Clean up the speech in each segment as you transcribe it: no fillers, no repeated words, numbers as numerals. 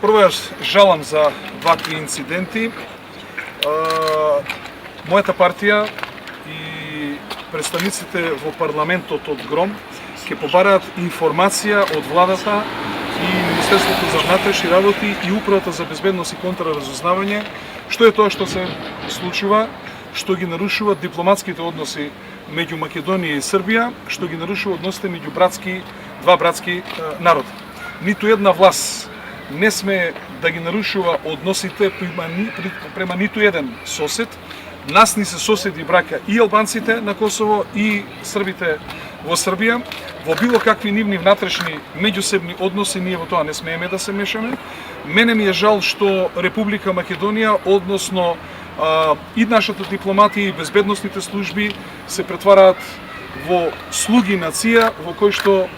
Прво жалам за вакви инциденти. Мојата партија и представниците во парламентот од ГРОМ ќе побараат информација од владата и Министерството за внатрешни работи и Управата за безбедност и контраразузнавање, што е тоа што се случува, што ги нарушува дипломатските односи меѓу Македонија и Србија, што ги нарушува односите меѓу два братски народи. Ниту една власт не сме да ги нарушува односите према ниту еден сосед. Нас ни се соседи браќа и албанците на Косово и србите во Србија. Во било какви нивни внатрешни меѓусебни односи ние во тоа не смееме да се мешаме. Мене ми е жал што Република Македонија, односно и нашата дипломатија и безбедносните служби се претвараат во слуги на ЦИА, во кои што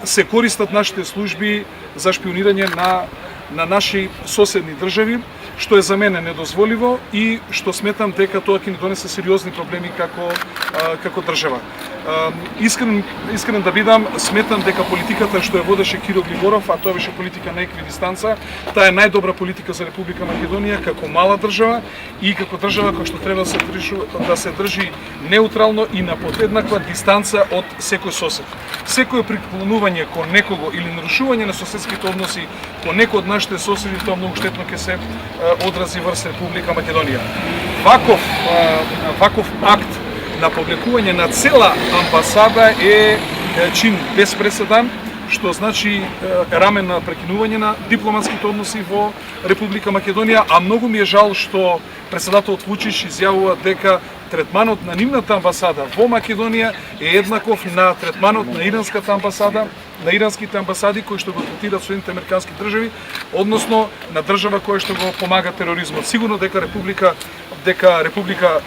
се користат нашите служби за шпионирање на наши соседни држави, што е за мене недозволиво и што сметам дека тоа ќе ни донесе сериозни проблеми како држава. Искрен да бидам, сметам дека политиката што ја водеше Киро Григоров, а тоа беше политика на еквидистанца, таа е најдобра политика за Република Македонија како мала држава и како држава која што треба да се држи неутрално и на подеднаква дистанца од секој сосед. Секое приклонување кон некого или нарушување на соседските односи кон некој од нашите соседи, тоа многу штетно ќе се одрази врз Република Македонија. Ваков акт на повлекување на цела амбасада е чин без преседан, што значи рамен на прекинување на дипломатските односи во Република Македонија, а многу ми е жал што председателот Вучич изјавува дека третманот на нивната амбасада во Македонија е еднаков на третманот на иранската амбасада, на иранските амбасади кои што го третираат Соединетите американски држави, односно на држава која што го помага тероризмот. Сигурно дека Република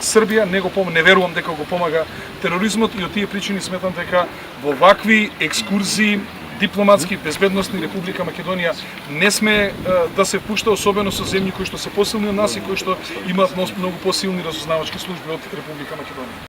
Србија не верувам дека го помага тероризмот и од тие причини сметам дека во вакви екскурзии дипломатски, безбедносни Република Македонија не сме да се впушта, особено со земји кои што се посилни од нас и кои што имаат многу посилни разузнавачки служби од Република Македонија.